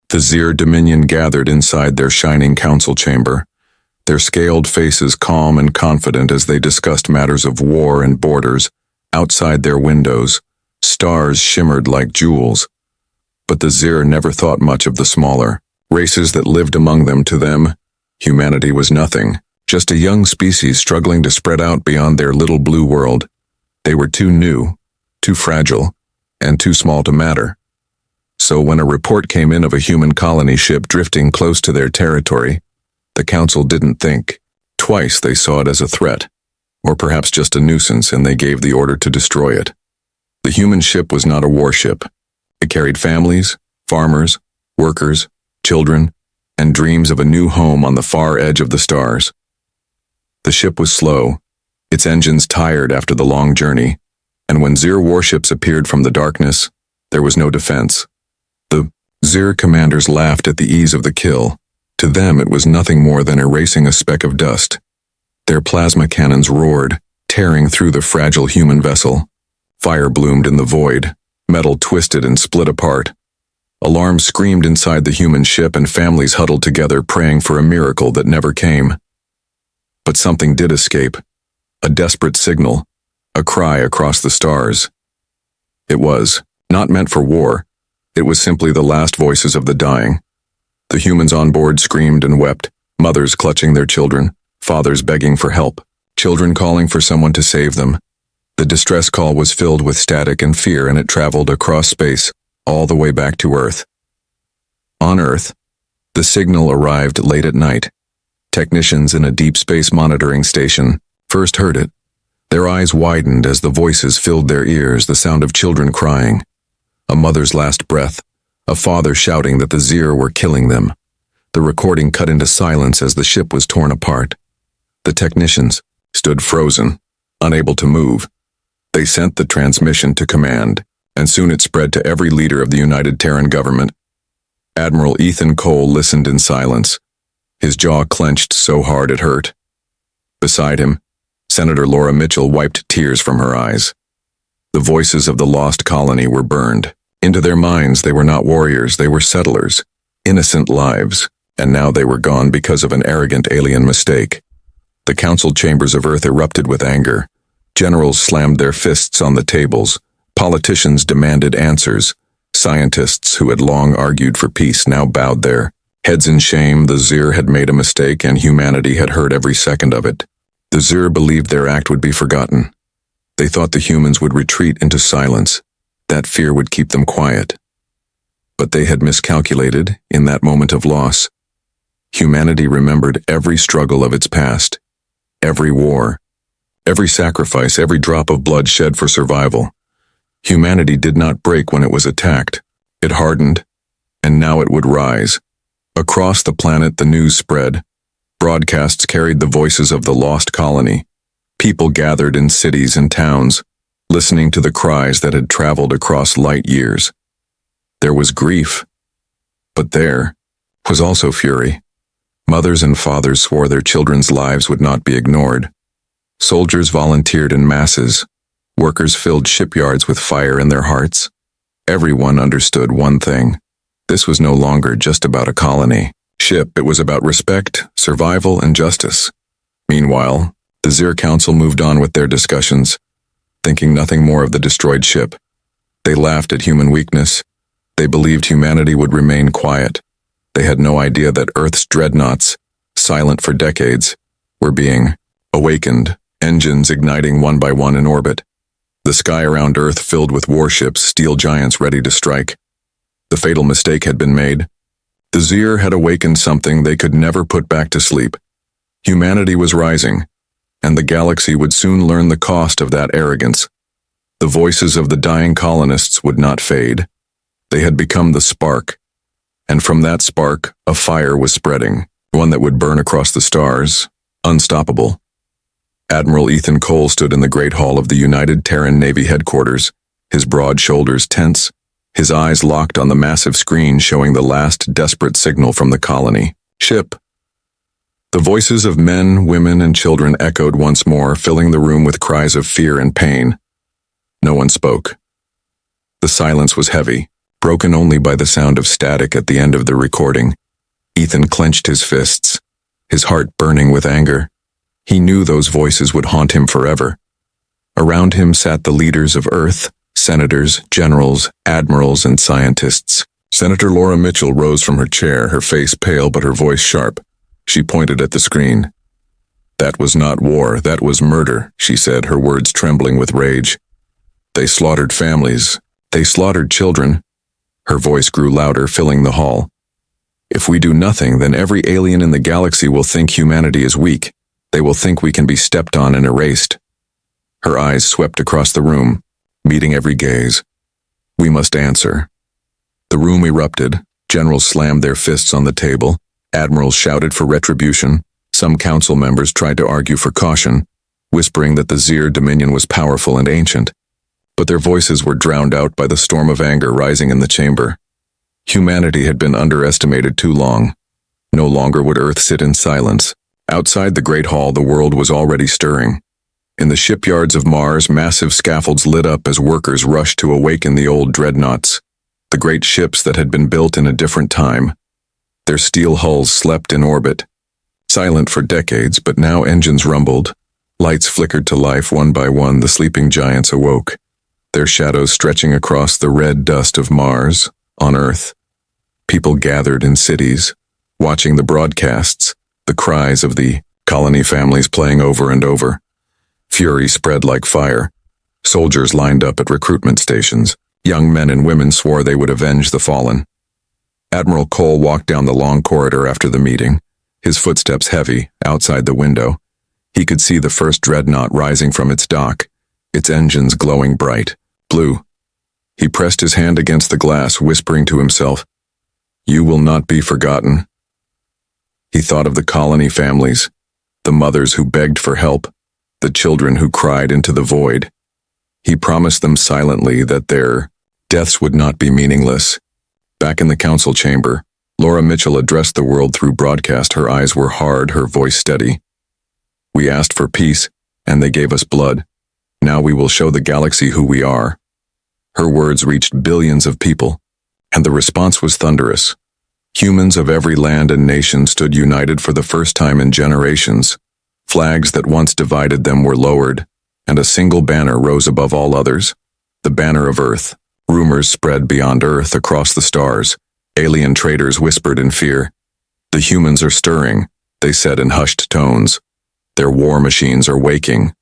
The Zir Dominion gathered inside their shining council chamber, their scaled faces calm and confident as they discussed matters of war and borders. Outside their windows, stars shimmered like jewels. But the Zir never thought much of the smaller races that lived among them. To them, humanity was nothing, just a young species struggling to spread out beyond their little blue world. They were too new, too fragile, and too small to matter. So when a report came in of a human colony ship drifting close to their territory, the council didn't think twice. They saw it as a threat, or perhaps just a nuisance, and they gave the order to destroy it. The human ship was not a warship. It carried families, farmers, workers, children, and dreams of a new home on the far edge of the stars. The ship was slow, its engines tired after the long journey, and when Zir warships appeared from the darkness, there was no defense. The Zir commanders laughed at the ease of the kill. To them, it was nothing more than erasing a speck of dust. Their plasma cannons roared, tearing through the fragile human vessel. Fire bloomed in the void, metal twisted and split apart. Alarms screamed inside the human ship, and families huddled together praying for a miracle that never came. But something did escape. A desperate signal, a cry across the stars. It was not meant for war. It was simply the last voices of the dying. The humans on board screamed and wept, mothers clutching their children, fathers begging for help, children calling for someone to save them. The distress call was filled with static and fear, and it traveled across space, all the way back to Earth. On Earth, the signal arrived late at night. Technicians in a deep space monitoring station first heard it. Their eyes widened as the voices filled their ears, the sound of children crying, a mother's last breath, a father shouting that the Zir were killing them. The recording cut into silence as the ship was torn apart. The technicians stood frozen, unable to move. They sent the transmission to command, and soon it spread to every leader of the United Terran government. Admiral Ethan Cole listened in silence, his jaw clenched so hard it hurt. Beside him, Senator Laura Mitchell wiped tears from her eyes. The voices of the lost colony were burned. Into their minds, they were not warriors, they were settlers, innocent lives, and now they were gone because of an arrogant alien mistake. The council chambers of Earth erupted with anger. Generals slammed their fists on the tables. Politicians demanded answers. Scientists who had long argued for peace now bowed their heads in shame. The Zir had made a mistake, and humanity had heard every second of it. The Zir believed their act would be forgotten. They thought the humans would retreat into silence. That fear would keep them quiet. But they had miscalculated in that moment of loss. Humanity remembered every struggle of its past, every war, every sacrifice, every drop of blood shed for survival. Humanity did not break when it was attacked. It hardened, and now it would rise. Across the planet, the news spread. Broadcasts carried the voices of the lost colony. People gathered in cities and towns, listening to the cries that had traveled across light years. There was grief, but there was also fury. Mothers and fathers swore their children's lives would not be ignored. Soldiers volunteered in masses. Workers filled shipyards with fire in their hearts. Everyone understood one thing. This was no longer just about a colony ship. It was about respect, survival, and justice. Meanwhile, the Zir Council moved on with their discussions, thinking nothing more of the destroyed ship. They laughed at human weakness. They believed humanity would remain quiet. They had no idea that Earth's dreadnoughts, silent for decades, were being awakened, engines igniting one by one in orbit. The sky around Earth filled with warships, steel giants ready to strike. The fatal mistake had been made. The Zir had awakened something they could never put back to sleep. Humanity was rising, and the galaxy would soon learn the cost of that arrogance. The voices of the dying colonists would not fade. They had become the spark, and from that spark, a fire was spreading, one that would burn across the stars, unstoppable. Admiral Ethan Cole stood in the Great Hall of the United Terran Navy headquarters, his broad shoulders tense, his eyes locked on the massive screen showing the last desperate signal from the colony ship. The voices of men, women, and children echoed once more, filling the room with cries of fear and pain. No one spoke. The silence was heavy, broken only by the sound of static at the end of the recording. Ethan clenched his fists, his heart burning with anger. He knew those voices would haunt him forever. Around him sat the leaders of Earth, senators, generals, admirals, and scientists. Senator Laura Mitchell rose from her chair, her face pale but her voice sharp. She pointed at the screen. "That was not war, that was murder," she said, her words trembling with rage. "They slaughtered families. They slaughtered children." Her voice grew louder, filling the hall. "If we do nothing, then every alien in the galaxy will think humanity is weak. They will think we can be stepped on and erased." Her eyes swept across the room, meeting every gaze. "We must answer." The room erupted. Generals slammed their fists on the table. Admirals shouted for retribution. Some council members tried to argue for caution, whispering that the Zir Dominion was powerful and ancient. But their voices were drowned out by the storm of anger rising in the chamber. Humanity had been underestimated too long. No longer would Earth sit in silence. Outside the Great Hall, the world was already stirring. In the shipyards of Mars, massive scaffolds lit up as workers rushed to awaken the old dreadnoughts, the great ships that had been built in a different time. Their steel hulls slept in orbit, silent for decades, but now engines rumbled. Lights flickered to life one by one. The sleeping giants awoke, their shadows stretching across the red dust of Mars. On Earth, people gathered in cities, watching the broadcasts, the cries of the colony families playing over and over. Fury spread like fire. Soldiers lined up at recruitment stations. Young men and women swore they would avenge the fallen. Admiral Cole walked down the long corridor after the meeting, his footsteps heavy, outside the window. He could see the first dreadnought rising from its dock, its engines glowing bright, blue. He pressed his hand against the glass, whispering to himself, "You will not be forgotten." He thought of the colony families, the mothers who begged for help, the children who cried into the void. He promised them silently that their deaths would not be meaningless. Back in the council chamber, Laura Mitchell addressed the world through broadcast. Her eyes were hard, her voice steady. "We asked for peace, and they gave us blood. Now we will show the galaxy who we are." Her words reached billions of people, and the response was thunderous. Humans of every land and nation stood united for the first time in generations. Flags that once divided them were lowered, and a single banner rose above all others, the banner of Earth. Rumors spread beyond Earth, across the stars. Alien traders whispered in fear. "The humans are stirring," they said in hushed tones. "Their war machines are waking."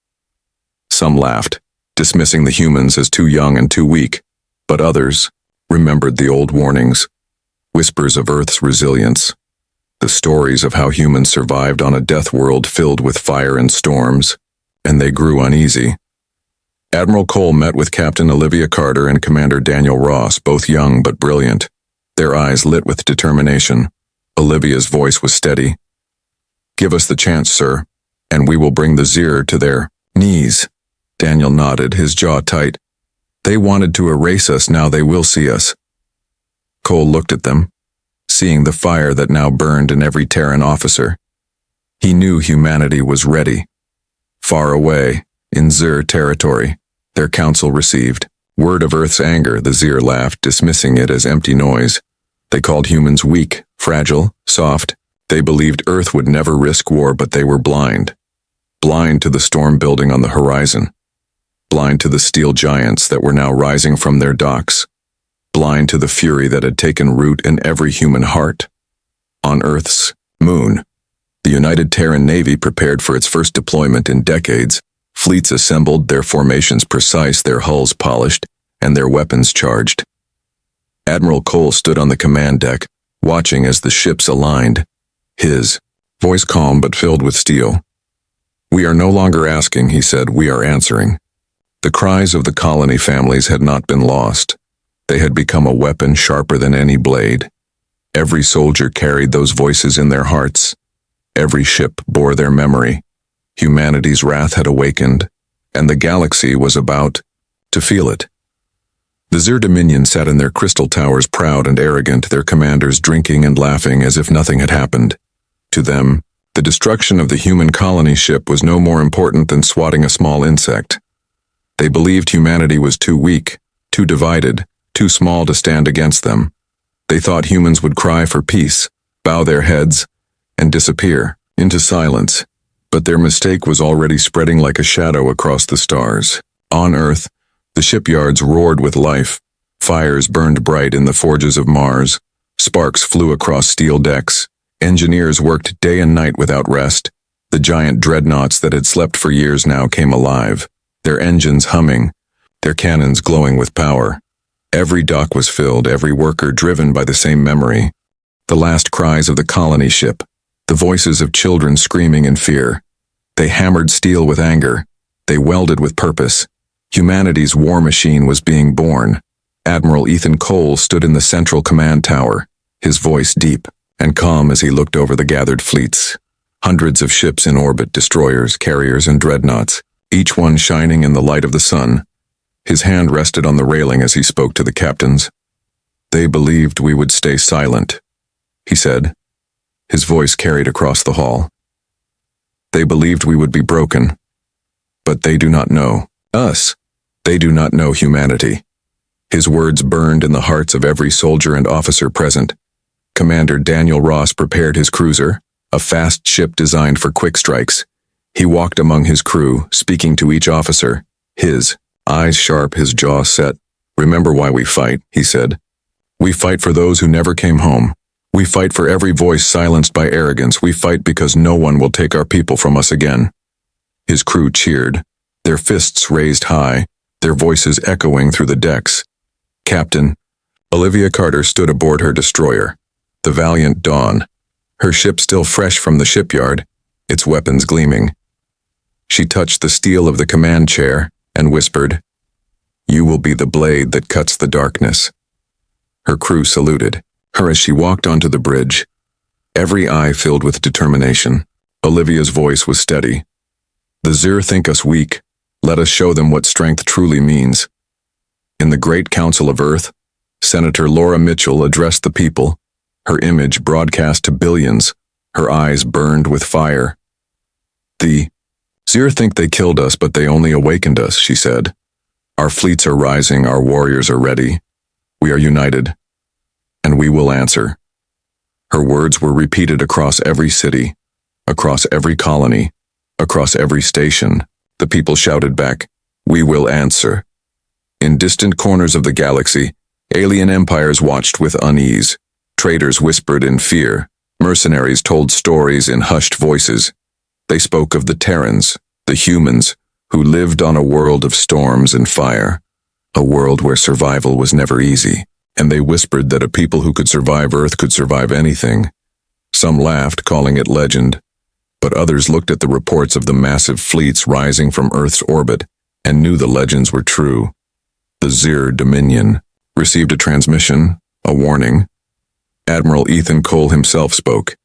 Some laughed, dismissing the humans as too young and too weak, but others remembered the old warnings, whispers of Earth's resilience, the stories of how humans survived on a death world filled with fire and storms, and they grew uneasy. Admiral Cole met with Captain Olivia Carter and Commander Daniel Ross, both young but brilliant, their eyes lit with determination. Olivia's voice was steady. "Give us the chance, sir, and we will bring the Zir to their knees." Daniel nodded, his jaw tight. "They wanted to erase us, now they will see us." Cole looked at them, seeing the fire that now burned in every Terran officer. He knew humanity was ready. Far away, in Zir territory, their council received word of Earth's anger. The Zir laughed, dismissing it as empty noise. They called humans weak, fragile, soft. They believed Earth would never risk war, but they were blind. Blind to the storm building on the horizon. Blind to the steel giants that were now rising from their docks. Blind to the fury that had taken root in every human heart. On Earth's moon, the United Terran Navy prepared for its first deployment in decades. Fleets assembled, their formations precise, their hulls polished, and their weapons charged. Admiral Cole stood on the command deck, watching as the ships aligned, his voice calm but filled with steel. "We are no longer asking," he said, "we are answering." The cries of the colony families had not been lost. They had become a weapon sharper than any blade. Every soldier carried those voices in their hearts. Every ship bore their memory. Humanity's wrath had awakened, and the galaxy was about to feel it. The Zir Dominion sat in their crystal towers, proud and arrogant, their commanders drinking and laughing as if nothing had happened. To them, the destruction of the human colony ship was no more important than swatting a small insect. They believed humanity was too weak, too divided, too small to stand against them. They thought humans would cry for peace, bow their heads, and disappear into silence. But their mistake was already spreading like a shadow across the stars. On Earth, the shipyards roared with life. Fires burned bright in the forges of Mars. Sparks flew across steel decks. Engineers worked day and night without rest. The giant dreadnoughts that had slept for years now came alive, their engines humming, their cannons glowing with power. Every dock was filled, every worker driven by the same memory. The last cries of the colony ship, the voices of children screaming in fear. They hammered steel with anger. They welded with purpose. Humanity's war machine was being born. Admiral Ethan Cole stood in the central command tower, his voice deep and calm as he looked over the gathered fleets. Hundreds of ships in orbit, destroyers, carriers, and dreadnoughts, each one shining in the light of the sun. His hand rested on the railing as he spoke to the captains. "They believed we would stay silent," he said. His voice carried across the hall. "They believed we would be broken. But they do not know us. They do not know humanity." His words burned in the hearts of every soldier and officer present. Commander Daniel Ross prepared his cruiser, a fast ship designed for quick strikes. He walked among his crew, speaking to each officer, his eyes sharp, his jaw set. "Remember why we fight," he said. "We fight for those who never came home. We fight for every voice silenced by arrogance. We fight because no one will take our people from us again." His crew cheered, their fists raised high, their voices echoing through the decks. Captain Olivia Carter stood aboard her destroyer, the Valiant Dawn, her ship still fresh from the shipyard, its weapons gleaming. She touched the steel of the command chair and whispered, "You will be the blade that cuts the darkness." Her crew saluted her as she walked onto the bridge, every eye filled with determination. Olivia's voice was steady. "The Zir think us weak. Let us show them what strength truly means." In the Great Council of Earth, Senator Laura Mitchell addressed the people, her image broadcast to billions, her eyes burned with fire. "The Zir think they killed us, but they only awakened us," she said. "Our fleets are rising, our warriors are ready. We are united, and we will answer." Her words were repeated across every city, across every colony, across every station. The people shouted back, "We will answer." In distant corners of the galaxy, alien empires watched with unease. Traitors whispered in fear. Mercenaries told stories in hushed voices. They spoke of the Terrans, the humans, who lived on a world of storms and fire, a world where survival was never easy. And they whispered that a people who could survive Earth could survive anything. Some laughed, calling it legend, but others looked at the reports of the massive fleets rising from Earth's orbit and knew the legends were true. The Zir Dominion received a transmission, a warning. Admiral Ethan Cole himself spoke,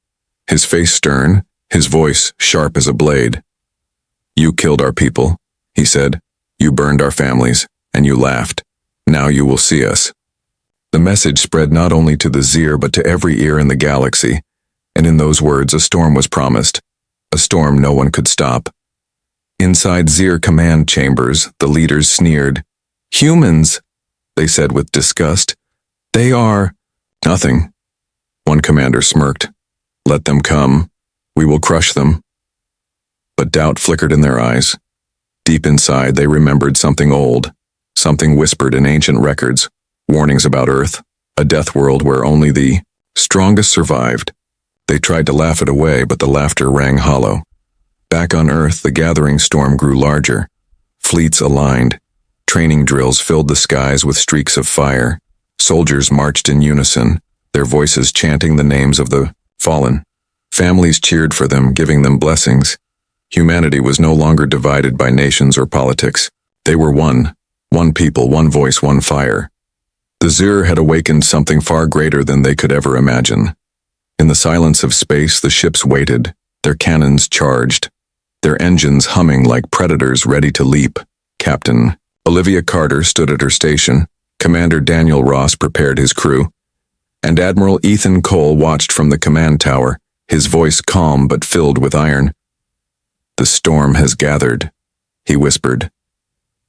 his face stern, his voice sharp as a blade. "You killed our people," he said. "You burned our families, and you laughed. Now you will see us." The message spread not only to the Zir but to every ear in the galaxy, and in those words a storm was promised, a storm no one could stop. Inside Zir command chambers, the leaders sneered. "Humans," they said with disgust. "They are nothing." One commander smirked. "Let them come. We will crush them." But doubt flickered in their eyes. Deep inside, they remembered something old, something whispered in ancient records, warnings about Earth, a death world where only the strongest survived. They tried to laugh it away, but the laughter rang hollow. Back on Earth, the gathering storm grew larger. Fleets aligned. Training drills filled the skies with streaks of fire. Soldiers marched in unison, their voices chanting the names of the fallen. Families cheered for them, giving them blessings. Humanity was no longer divided by nations or politics. They were one people, one voice, one fire. The Zir had awakened something far greater than they could ever imagine. In the silence of space, the ships waited, their cannons charged, their engines humming like predators ready to leap. Captain Olivia Carter stood at her station, Commander Daniel Ross prepared his crew, and Admiral Ethan Cole watched from the command tower, his voice calm but filled with iron. "The storm has gathered," he whispered.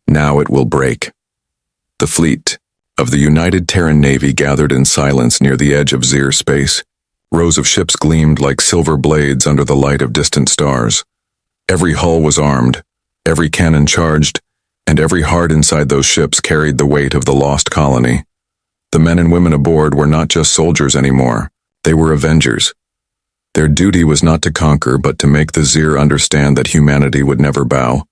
"Now it will break." The fleet, of the United Terran Navy gathered in silence near the edge of Zir space. Rows of ships gleamed like silver blades under the light of distant stars. Every hull was armed, every cannon charged, and every heart inside those ships carried the weight of the lost colony. The men and women aboard were not just soldiers anymore, they were avengers. Their duty was not to conquer, but to make the Zir understand that humanity would never bow.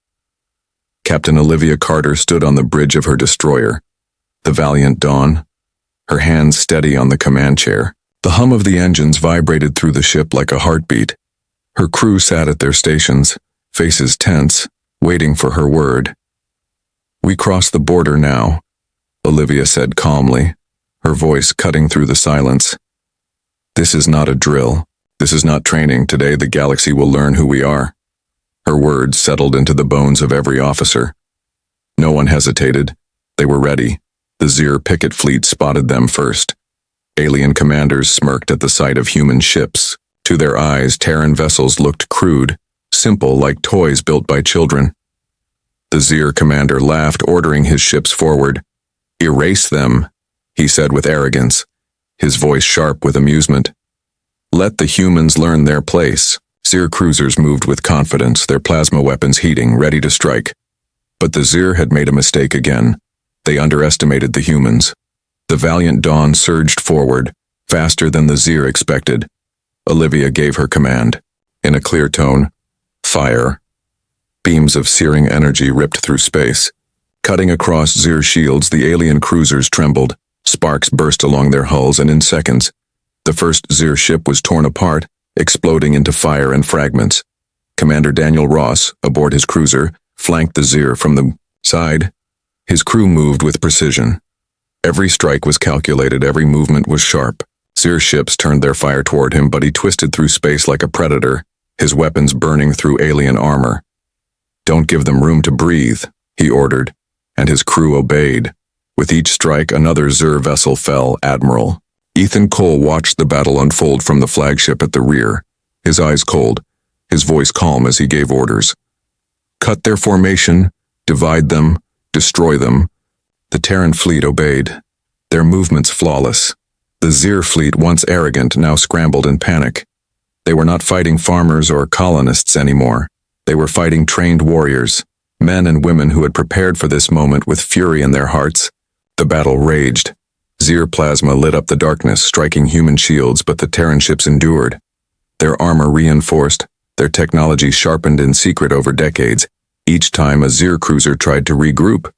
Captain Olivia Carter stood on the bridge of her destroyer, the Valiant Dawn, her hands steady on the command chair. The hum of the engines vibrated through the ship like a heartbeat. Her crew sat at their stations, faces tense, waiting for her word. "We cross the border now," Olivia said calmly, her voice cutting through the silence. "This is not a drill. This is not training. Today the galaxy will learn who we are." Her words settled into the bones of every officer. No one hesitated. They were ready. The Zir picket fleet spotted them first. Alien commanders smirked at the sight of human ships. To their eyes, Terran vessels looked crude, simple like toys built by children. The Zir commander laughed, ordering his ships forward. "Erase them," he said with arrogance, his voice sharp with amusement. "Let the humans learn their place." Zir cruisers moved with confidence, their plasma weapons heating, ready to strike. But the Zir had made a mistake again. They underestimated the humans. The Valiant Dawn surged forward, faster than the Zir expected. Olivia gave her command. In a clear tone, "Fire." Beams of searing energy ripped through space. Cutting across Zir shields, the alien cruisers trembled. Sparks burst along their hulls, and in seconds, the first Zir ship was torn apart, exploding into fire and fragments. Commander Daniel Ross, aboard his cruiser, flanked the Zir from the side. His crew moved with precision. Every strike was calculated, every movement was sharp. Zir ships turned their fire toward him, but he twisted through space like a predator, his weapons burning through alien armor. "Don't give them room to breathe," he ordered, and his crew obeyed. With each strike, another Zir vessel fell. Admiral Ethan Cole watched the battle unfold from the flagship at the rear, his eyes cold, his voice calm as he gave orders. "Cut their formation, divide them, destroy them." The Terran fleet obeyed, their movements flawless. The Zir fleet, once arrogant, now scrambled in panic. They were not fighting farmers or colonists anymore. They were fighting trained warriors, men and women who had prepared for this moment with fury in their hearts. The battle raged. Zir plasma lit up the darkness, striking human shields, but the Terran ships endured. Their armor reinforced, their technology sharpened in secret over decades. Each time a Zir cruiser tried to regroup,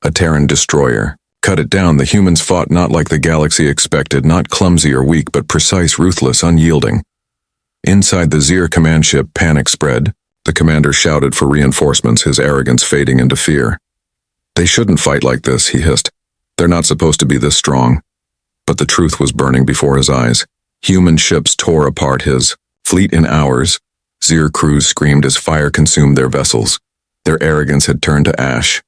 a Terran destroyer cut it down. The humans fought not like the galaxy expected, not clumsy or weak, but precise, ruthless, unyielding. Inside the Zir command ship, panic spread. The commander shouted for reinforcements, his arrogance fading into fear. "They shouldn't fight like this," he hissed. "They're not supposed to be this strong." But the truth was burning before his eyes. Human ships tore apart his fleet in hours. Zir crews screamed as fire consumed their vessels. Their arrogance had turned to ash.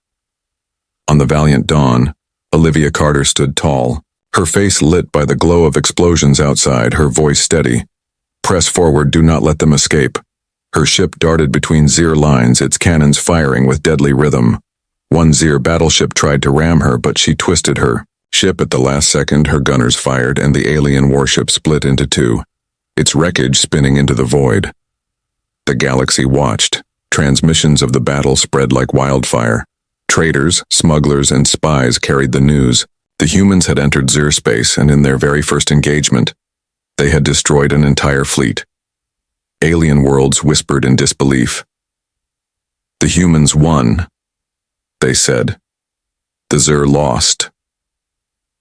On the Valiant Dawn, Olivia Carter stood tall, her face lit by the glow of explosions outside, her voice steady. "Press forward, do not let them escape." Her ship darted between Zir lines, its cannons firing with deadly rhythm. One Zir battleship tried to ram her, but she twisted her ship at the last second. Her gunners fired, and the alien warship split into two, its wreckage spinning into the void. The galaxy watched. Transmissions of the battle spread like wildfire. Traitors, smugglers, and spies carried the news. The humans had entered Zir space, and in their very first engagement, they had destroyed an entire fleet. Alien worlds whispered in disbelief. "The humans won," they said. "The Zir lost."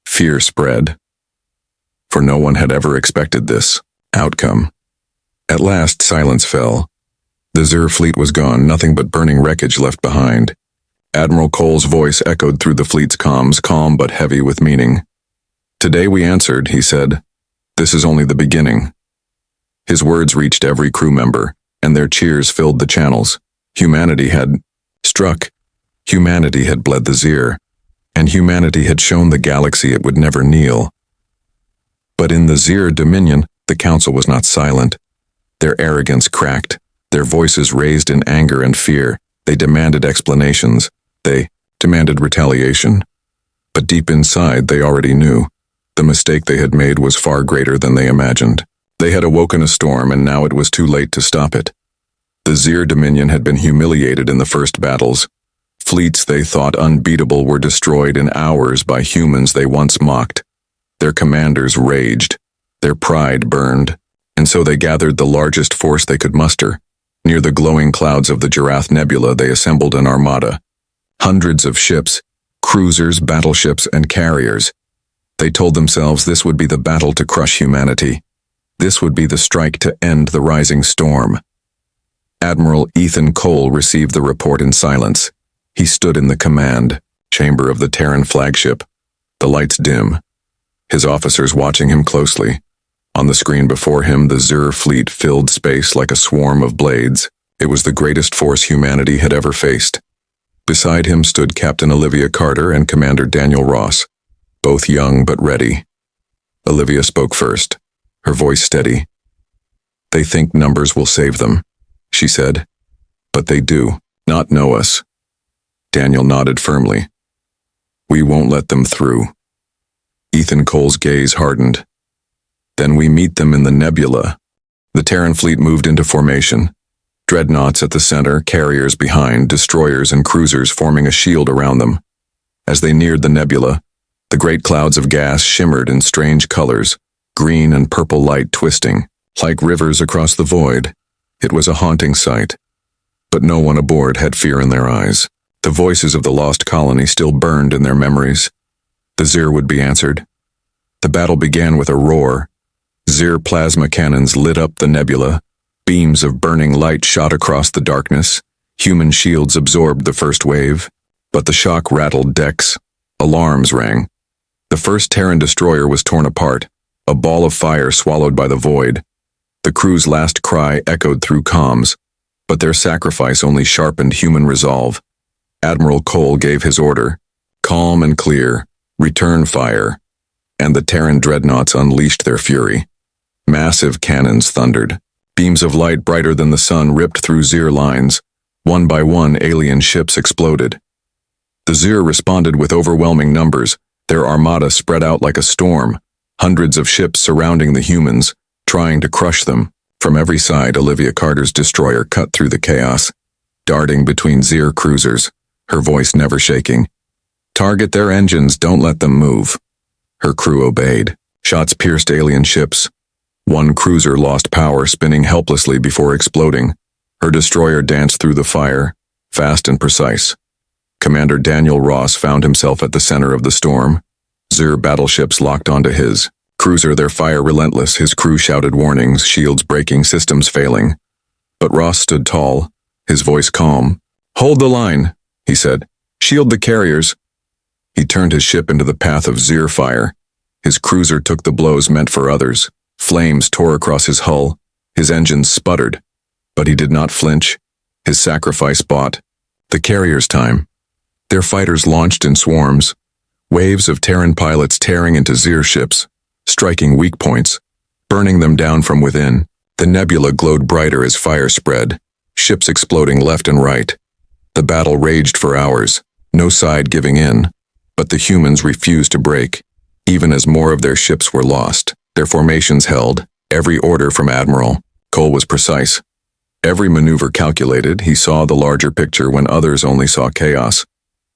Fear spread, for no one had ever expected this outcome. At last, silence fell. The Zir fleet was gone, nothing but burning wreckage left behind. Admiral Cole's voice echoed through the fleet's comms, calm but heavy with meaning. "Today we answered," he said. "This is only the beginning." His words reached every crew member, and their cheers filled the channels. Humanity had struck. Humanity had bled the Zir, and humanity had shown the galaxy it would never kneel. But in the Zir dominion, the council was not silent. Their arrogance cracked, their voices raised in anger and fear. They demanded explanations. They demanded retaliation. But deep inside, they already knew. The mistake they had made was far greater than they imagined. They had awoken a storm, and now it was too late to stop it. The Zir Dominion had been humiliated in the first battles. Fleets they thought unbeatable were destroyed in hours by humans they once mocked. Their commanders raged. Their pride burned. And so they gathered the largest force they could muster. Near the glowing clouds of the Jarath Nebula, they assembled an armada. Hundreds of ships, cruisers, battleships, and carriers. They told themselves this would be the battle to crush humanity. This would be the strike to end the rising storm. Admiral Ethan Cole received the report in silence. He stood in the command chamber of the Terran flagship, the lights dim, his officers watching him closely. On the screen before him, the Zir fleet filled space like a swarm of blades. It was the greatest force humanity had ever faced. Beside him stood Captain Olivia Carter and Commander Daniel Ross, both young but ready. Olivia spoke first, her voice steady. "They think numbers will save them," she said. "But they do not know us." Daniel nodded firmly. "We won't let them through." Ethan Cole's gaze hardened. "Then we meet them in the nebula." The Terran fleet moved into formation. Dreadnoughts at the center, carriers behind, destroyers and cruisers forming a shield around them. As they neared the nebula, the great clouds of gas shimmered in strange colors, green and purple light twisting, like rivers across the void. It was a haunting sight. But no one aboard had fear in their eyes. The voices of the lost colony still burned in their memories. The Zir would be answered. The battle began with a roar. Zir plasma cannons lit up the nebula. Beams of burning light shot across the darkness. Human shields absorbed the first wave. But the shock rattled decks. Alarms rang. The first Terran destroyer was torn apart, a ball of fire swallowed by the void. The crew's last cry echoed through comms, but their sacrifice only sharpened human resolve. Admiral Cole gave his order, calm and clear, return fire, and the Terran dreadnoughts unleashed their fury. Massive cannons thundered. Beams of light brighter than the sun ripped through Zir lines. One by one, alien ships exploded. The Zir responded with overwhelming numbers, their armada spread out like a storm, hundreds of ships surrounding the humans, trying to crush them. From every side, Olivia Carter's destroyer cut through the chaos, darting between Zir cruisers, her voice never shaking. "Target their engines, don't let them move." Her crew obeyed. Shots pierced alien ships. One cruiser lost power, spinning helplessly before exploding. Her destroyer danced through the fire, fast and precise. Commander Daniel Ross found himself at the center of the storm. Zir battleships locked onto his cruiser, their fire relentless. His crew shouted warnings, shields breaking, systems failing. But Ross stood tall, his voice calm. "Hold the line," he said. "Shield the carriers." He turned his ship into the path of Zir fire. His cruiser took the blows meant for others. Flames tore across his hull. His engines sputtered. But he did not flinch. His sacrifice bought the carriers' time. Their fighters launched in swarms. Waves of Terran pilots tearing into Zir ships, striking weak points, burning them down from within. The nebula glowed brighter as fire spread, ships exploding left and right. The battle raged for hours, no side giving in. But the humans refused to break. Even as more of their ships were lost, their formations held. Every order from Admiral Cole was precise. Every maneuver calculated. He saw the larger picture when others only saw chaos.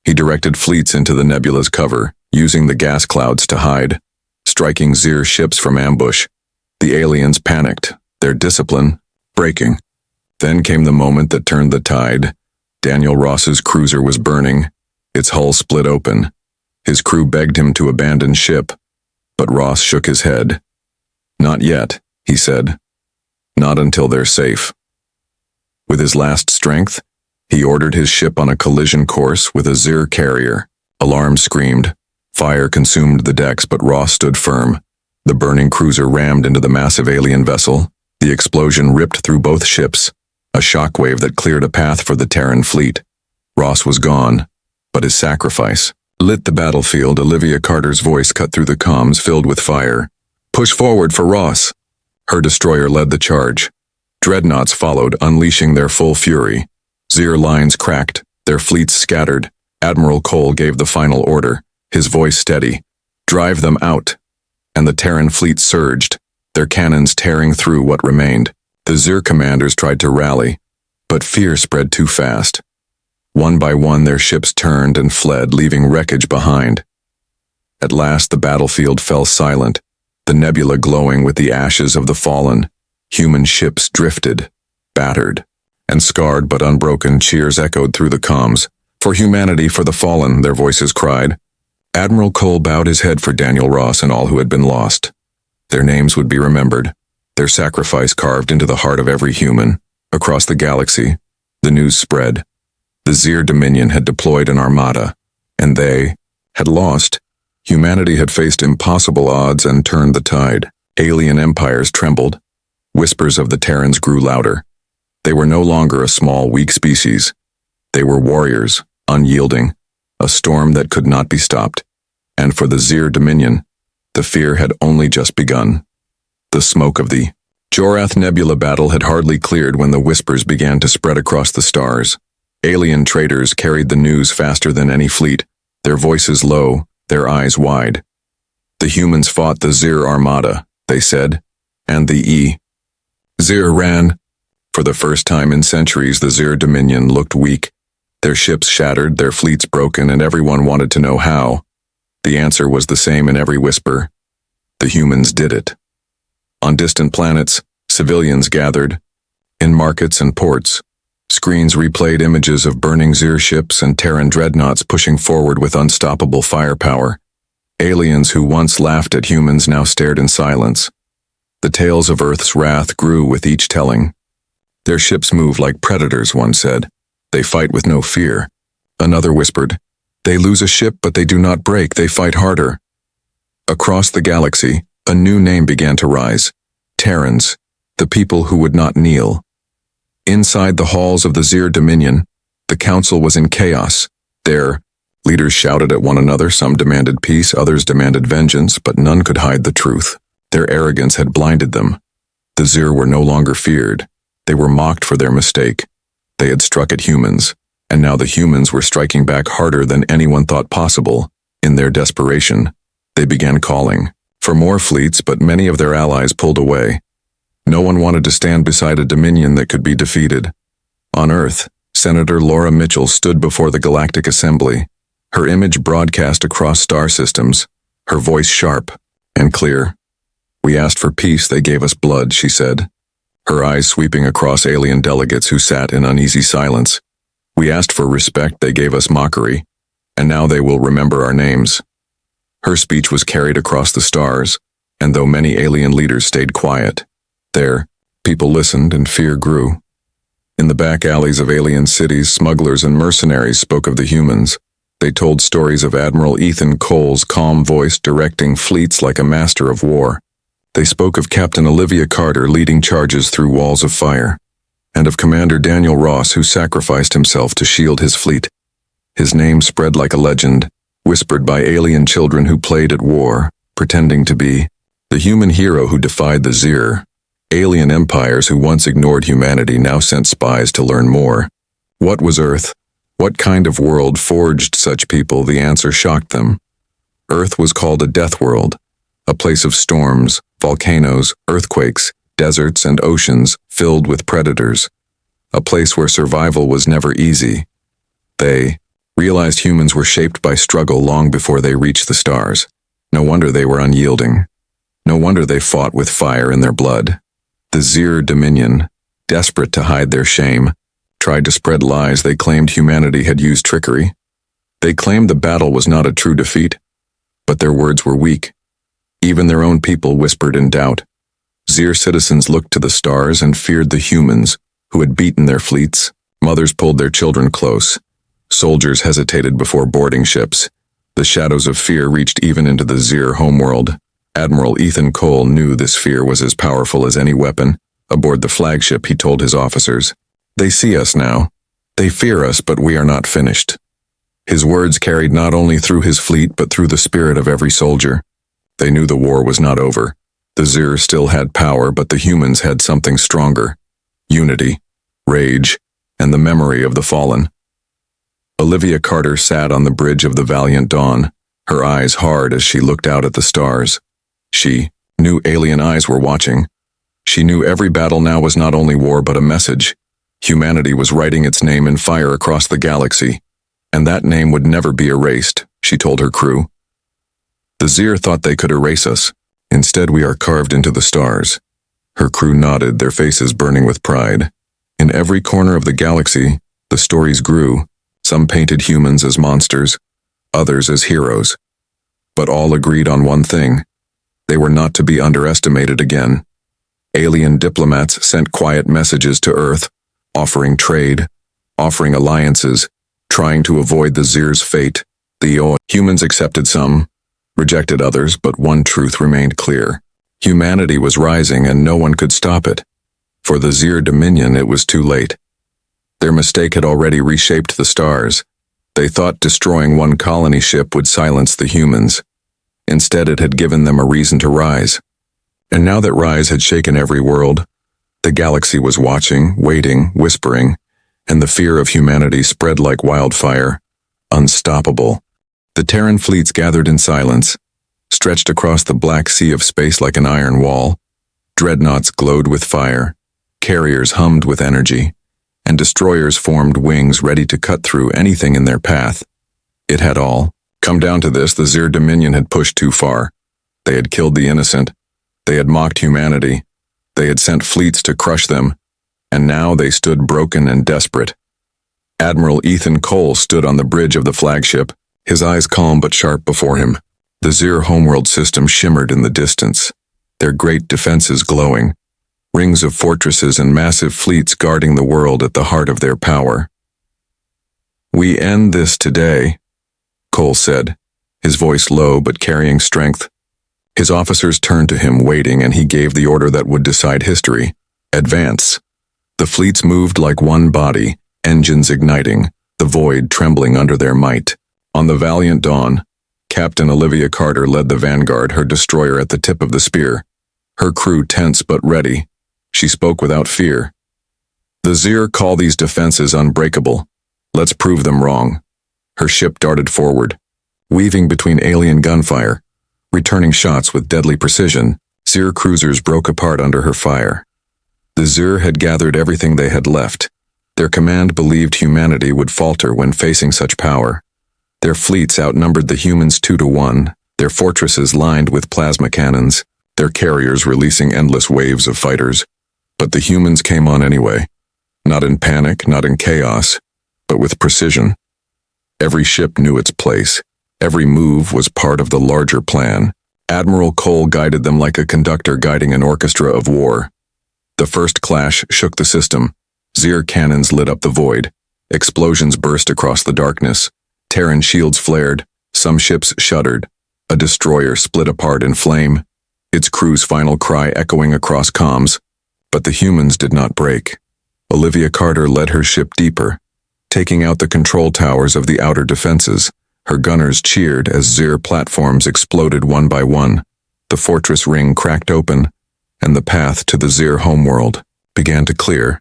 He directed fleets into the nebula's cover, using the gas clouds to hide, striking Zir ships from ambush. The aliens panicked, their discipline breaking. Then came the moment that turned the tide. Daniel Ross's cruiser was burning, its hull split open. His crew begged him to abandon ship, but Ross shook his head. "Not yet," he said. "Not until they're safe." With his last strength, he ordered his ship on a collision course with a Zir carrier. Alarms screamed. Fire consumed the decks, but Ross stood firm. The burning cruiser rammed into the massive alien vessel. The explosion ripped through both ships, a shockwave that cleared a path for the Terran fleet. Ross was gone, but his sacrifice lit the battlefield. Olivia Carter's voice cut through the comms, filled with fire. "Push forward for Ross." Her destroyer led the charge. Dreadnoughts followed, unleashing their full fury. Zir lines cracked, their fleets scattered. Admiral Cole gave the final order, his voice steady. "Drive them out." And the Terran fleet surged, their cannons tearing through what remained. The Zir commanders tried to rally, but fear spread too fast. One by one their ships turned and fled, leaving wreckage behind. At last the battlefield fell silent, the nebula glowing with the ashes of the fallen. Human ships drifted, battered, and scarred but unbroken. Cheers echoed through the comms. "For humanity, for the fallen," their voices cried. Admiral Cole bowed his head for Daniel Ross and all who had been lost. Their names would be remembered, their sacrifice carved into the heart of every human. Across the galaxy, the news spread. The Zir Dominion had deployed an armada, and they had lost. Humanity had faced impossible odds and turned the tide. Alien empires trembled. Whispers of the Terrans grew louder. They were no longer a small, weak species. They were warriors, unyielding, a storm that could not be stopped. And for the Zir Dominion, the fear had only just begun. The smoke of the Jorath Nebula battle had hardly cleared when the whispers began to spread across the stars. Alien traders carried the news faster than any fleet, their voices low, their eyes wide. "The humans fought the Zir Armada," they said, and the Zir ran. For the first time in centuries, the Zir Dominion looked weak. Their ships shattered, their fleets broken, and everyone wanted to know how. The answer was the same in every whisper. The humans did it. On distant planets, civilians gathered. In markets and ports, screens replayed images of burning Zir ships and Terran dreadnoughts pushing forward with unstoppable firepower. Aliens who once laughed at humans now stared in silence. The tales of Earth's wrath grew with each telling. "Their ships move like predators," one said. "They fight with no fear." Another whispered, "They lose a ship, but they do not break, they fight harder." Across the galaxy, a new name began to rise. Terrans, the people who would not kneel. Inside the halls of the Zir Dominion, the council was in chaos. Their leaders shouted at one another, some demanded peace, others demanded vengeance, but none could hide the truth. Their arrogance had blinded them. The Zir were no longer feared. They were mocked for their mistake. They had struck at humans, and now the humans were striking back harder than anyone thought possible. In their desperation, they began calling for more fleets, but many of their allies pulled away. No one wanted to stand beside a dominion that could be defeated. On Earth, Senator Laura Mitchell stood before the Galactic Assembly, her image broadcast across star systems, her voice sharp and clear. "We asked for peace, they gave us blood," she said, her eyes sweeping across alien delegates who sat in uneasy silence. "We asked for respect, they gave us mockery, and now they will remember our names." Her speech was carried across the stars, and though many alien leaders stayed quiet, there, people listened and fear grew. In the back alleys of alien cities, smugglers and mercenaries spoke of the humans. They told stories of Admiral Ethan Cole's calm voice directing fleets like a master of war. They spoke of Captain Olivia Carter leading charges through walls of fire, and of Commander Daniel Ross who sacrificed himself to shield his fleet. His name spread like a legend, whispered by alien children who played at war, pretending to be the human hero who defied the Zir. Alien empires who once ignored humanity now sent spies to learn more. What was Earth? What kind of world forged such people? The answer shocked them. Earth was called a death world, a place of storms, volcanoes, earthquakes, deserts, and oceans filled with predators. A place where survival was never easy. They realized humans were shaped by struggle long before they reached the stars. No wonder they were unyielding. No wonder they fought with fire in their blood. The Zir Dominion, desperate to hide their shame, tried to spread lies. They claimed humanity had used trickery. They claimed the battle was not a true defeat, but their words were weak. Even their own people whispered in doubt. Zir citizens looked to the stars and feared the humans who had beaten their fleets. Mothers pulled their children close. Soldiers hesitated before boarding ships. The shadows of fear reached even into the Zir homeworld. Admiral Ethan Cole knew this fear was as powerful as any weapon. Aboard the flagship, he told his officers, "They see us now. They fear us, but we are not finished." His words carried not only through his fleet, but through the spirit of every soldier. They knew the war was not over. The Zir still had power, but the humans had something stronger: unity, rage, and the memory of the fallen. Olivia Carter sat on the bridge of the Valiant Dawn, her eyes hard as she looked out at the stars. She knew alien eyes were watching. She knew every battle now was not only war but a message. Humanity was writing its name in fire across the galaxy, and that name would never be erased, she told her crew. The Zir thought they could erase us. Instead, we are carved into the stars. Her crew nodded, their faces burning with pride. In every corner of the galaxy, the stories grew. Some painted humans as monsters, others as heroes. But all agreed on one thing. They were not to be underestimated again. Alien diplomats sent quiet messages to Earth, offering trade, offering alliances, trying to avoid the Zir's fate. The humans accepted some, rejected others, but one truth remained clear. Humanity was rising and no one could stop it. For the Zir Dominion, it was too late. Their mistake had already reshaped the stars. They thought destroying one colony ship would silence the humans. Instead, it had given them a reason to rise. And now that rise had shaken every world, the galaxy was watching, waiting, whispering, and the fear of humanity spread like wildfire. Unstoppable. The Terran fleets gathered in silence, stretched across the black sea of space like an iron wall. Dreadnoughts glowed with fire, carriers hummed with energy, and destroyers formed wings ready to cut through anything in their path. It had all come down to this: the Zir Dominion had pushed too far. They had killed the innocent. They had mocked humanity. They had sent fleets to crush them, and now they stood broken and desperate. Admiral Ethan Cole stood on the bridge of the flagship, his eyes calm but sharp before him. The Zir homeworld system shimmered in the distance, their great defenses glowing, rings of fortresses and massive fleets guarding the world at the heart of their power. "We end this today," Cole said, his voice low but carrying strength. His officers turned to him, waiting, and he gave the order that would decide history. Advance. The fleets moved like one body, engines igniting, the void trembling under their might. On the valiant dawn, Captain Olivia Carter led the vanguard, her destroyer at the tip of the spear. Her crew tense but ready. She spoke without fear. "The Zir call these defenses unbreakable. Let's prove them wrong." Her ship darted forward, weaving between alien gunfire, returning shots with deadly precision. Zir cruisers broke apart under her fire. The Zir had gathered everything they had left. Their command believed humanity would falter when facing such power. Their fleets outnumbered the humans 2-1, their fortresses lined with plasma cannons, their carriers releasing endless waves of fighters. But the humans came on anyway. Not in panic, not in chaos, but with precision. Every ship knew its place. Every move was part of the larger plan. Admiral Cole guided them like a conductor guiding an orchestra of war. The first clash shook the system. Zir cannons lit up the void. Explosions burst across the darkness. Terran shields flared. Some ships shuddered. A destroyer split apart in flame, its crew's final cry echoing across comms. But the humans did not break. Olivia Carter led her ship deeper, taking out the control towers of the outer defenses. Her gunners cheered as Zir platforms exploded one by one. The fortress ring cracked open, and the path to the Zir homeworld began to clear.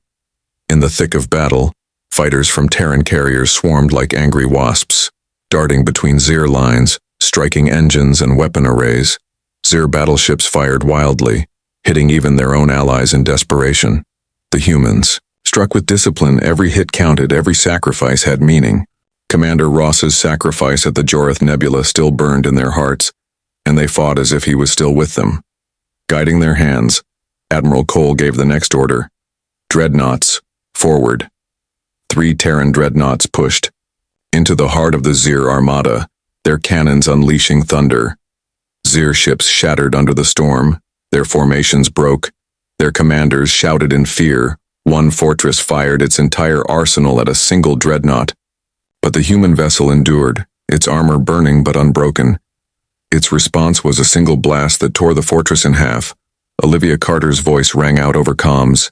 In the thick of battle, fighters from Terran carriers swarmed like angry wasps, darting between Zir lines, striking engines and weapon arrays. Zir battleships fired wildly, hitting even their own allies in desperation. The humans, struck with discipline, every hit counted, every sacrifice had meaning. Commander Ross's sacrifice at the Jorith Nebula still burned in their hearts, and they fought as if he was still with them. Guiding their hands, Admiral Cole gave the next order. "Dreadnoughts, forward." 3 Terran dreadnoughts pushed into the heart of the Zir Armada, their cannons unleashing thunder. Zir ships shattered under the storm, their formations broke, their commanders shouted in fear. One fortress fired its entire arsenal at a single dreadnought. But the human vessel endured, its armor burning but unbroken. Its response was a single blast that tore the fortress in half. Olivia Carter's voice rang out over comms.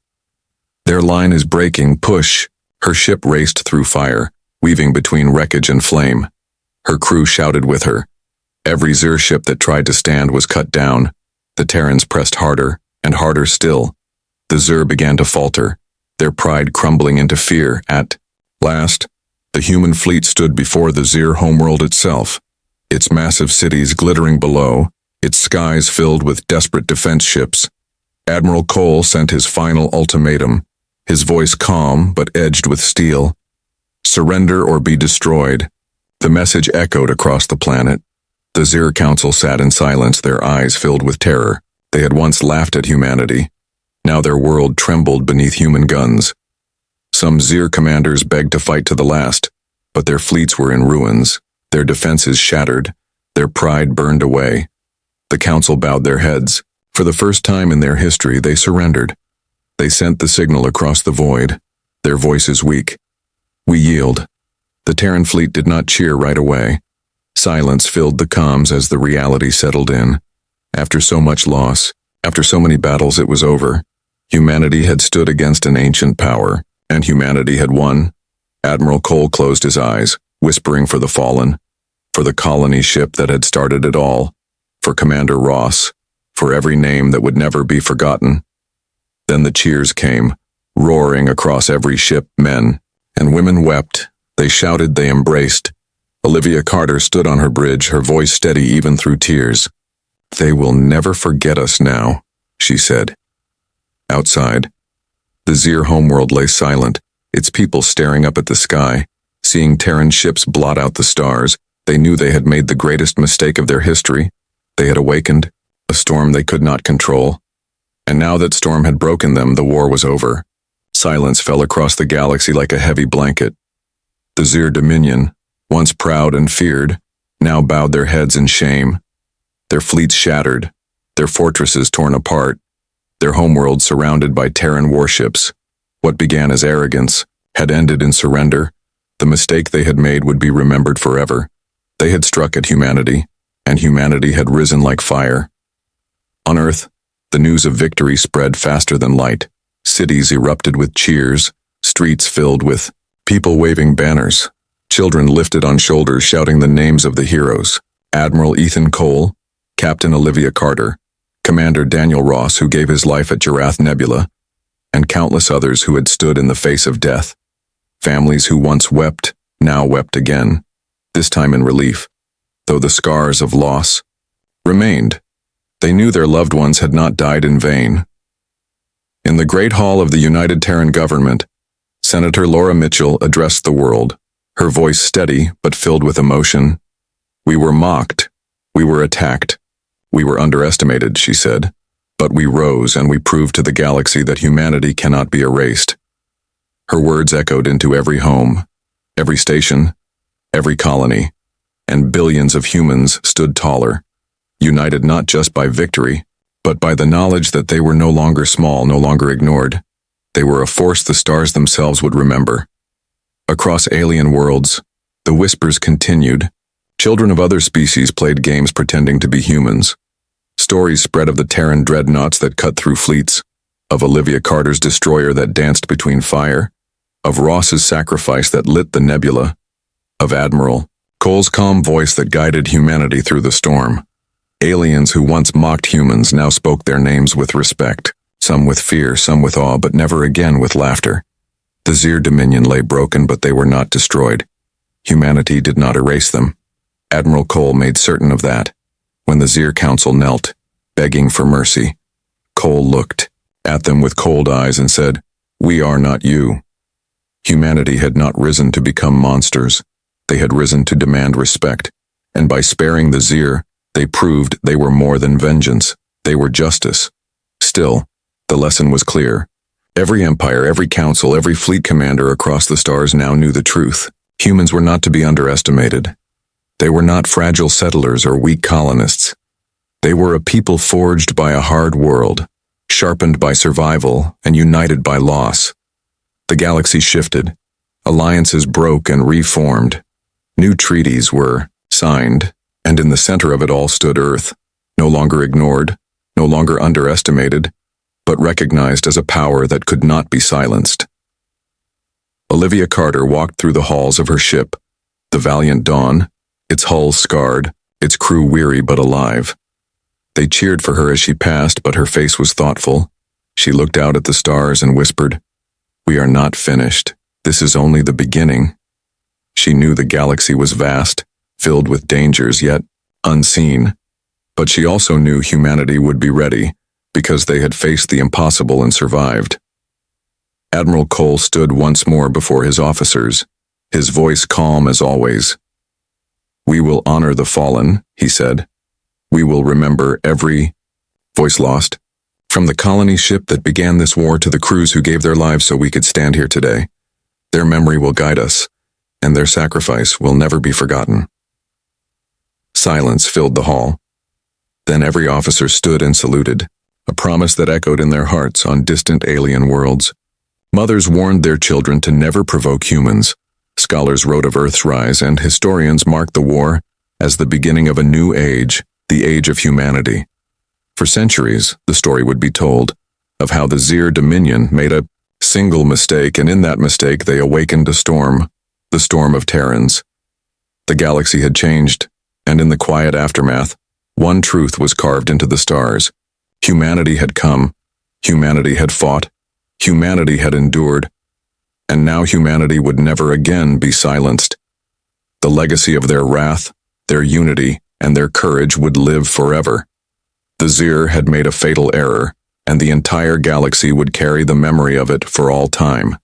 "Their line is breaking, push." Her ship raced through fire, weaving between wreckage and flame. Her crew shouted with her. Every Zir ship that tried to stand was cut down. The Terrans pressed harder, and harder still. The Zir began to falter, their pride crumbling into fear. At last, the human fleet stood before the Zir homeworld itself. its massive cities glittering below, its skies filled with desperate defense ships. Admiral Cole sent his final ultimatum, his voice calm but edged with steel. Surrender or be destroyed. The message echoed across the planet. The Zir Council sat in silence, their eyes filled with terror. They had once laughed at humanity. Now their world trembled beneath human guns. Some Zir commanders begged to fight to the last, but their fleets were in ruins, their defenses shattered, their pride burned away. The council bowed their heads. For the first time in their history, they surrendered. They sent the signal across the void, their voices weak. We yield. The Terran fleet did not cheer right away. Silence filled the comms as the reality settled in. After so much loss, after so many battles, it was over. Humanity had stood against an ancient power, and humanity had won. Admiral Cole closed his eyes, whispering for the fallen, for the colony ship that had started it all, for Commander Ross, for every name that would never be forgotten. Then the cheers came, roaring across every ship. Men and women wept. They shouted, they embraced. Olivia Carter stood on her bridge, her voice steady even through tears. "They will never forget us now," she said. Outside, the Zir homeworld lay silent, its people staring up at the sky. Seeing Terran ships blot out the stars, they knew they had made the greatest mistake of their history. They had awakened, a storm they could not control. And now that storm had broken them, the war was over. Silence fell across the galaxy like a heavy blanket. The Zir Dominion, once proud and feared, now bowed their heads in shame. Their fleets shattered, their fortresses torn apart, their homeworld surrounded by Terran warships. What began as arrogance had ended in surrender. The mistake they had made would be remembered forever. They had struck at humanity, and humanity had risen like fire. On Earth, the news of victory spread faster than light. Cities erupted with cheers, streets filled with people waving banners, children lifted on shoulders shouting the names of the heroes: Admiral Ethan Cole, Captain Olivia Carter, Commander Daniel Ross, who gave his life at Jarath Nebula, and countless others who had stood in the face of death. Families who once wept, now wept again, this time in relief, though the scars of loss remained. They knew their loved ones had not died in vain. In the Great Hall of the United Terran Government, Senator Laura Mitchell addressed the world, her voice steady but filled with emotion. "We were mocked, we were attacked, we were underestimated," she said, "but we rose and we proved to the galaxy that humanity cannot be erased." Her words echoed into every home, every station, every colony, and billions of humans stood taller, united not just by victory, but by the knowledge that they were no longer small, no longer ignored. They were a force the stars themselves would remember. Across alien worlds, the whispers continued. Children of other species played games pretending to be humans. Stories spread of the Terran dreadnoughts that cut through fleets, of Olivia Carter's destroyer that danced between fire, of Ross's sacrifice that lit the nebula, of Admiral Cole's calm voice that guided humanity through the storm. Aliens who once mocked humans now spoke their names with respect, some with fear, some with awe, but never again with laughter. The Zir Dominion lay broken, but they were not destroyed. Humanity did not erase them. Admiral Cole made certain of that. When the Zir Council knelt, begging for mercy, Cole looked at them with cold eyes and said, "We are not you." Humanity had not risen to become monsters. They had risen to demand respect, and by sparing the Zir, they proved they were more than vengeance. They were justice. Still, the lesson was clear. Every empire, every council, every fleet commander across the stars now knew the truth. Humans were not to be underestimated. They were not fragile settlers or weak colonists. They were a people forged by a hard world, sharpened by survival, and united by loss. The galaxy shifted. Alliances broke and reformed. New treaties were signed, and in the center of it all stood Earth, no longer ignored, no longer underestimated, but recognized as a power that could not be silenced. Olivia Carter walked through the halls of her ship, the Valiant Dawn, its hull scarred, its crew weary but alive. They cheered for her as she passed, but her face was thoughtful. She looked out at the stars and whispered, "We are not finished. This is only the beginning." She knew the galaxy was vast, filled with dangers yet unseen. But she also knew humanity would be ready, because they had faced the impossible and survived. Admiral Cole stood once more before his officers, his voice calm as always. "We will honor the fallen," he said. "We will remember every..." Voice lost. "From the colony ship that began this war to the crews who gave their lives so we could stand here today. Their memory will guide us, and their sacrifice will never be forgotten." Silence filled the hall. Then every officer stood and saluted, a promise that echoed in their hearts on distant alien worlds. Mothers warned their children to never provoke humans. Scholars wrote of Earth's rise, and historians marked the war as the beginning of a new age, the age of humanity. For centuries, the story would be told of how the Zir Dominion made a single mistake, and in that mistake they awakened a storm, the storm of Terrans. The galaxy had changed, and in the quiet aftermath, one truth was carved into the stars. Humanity had come, humanity had fought, humanity had endured, and now humanity would never again be silenced. The legacy of their wrath, their unity, and their courage would live forever. The Zir had made a fatal error, and the entire galaxy would carry the memory of it for all time.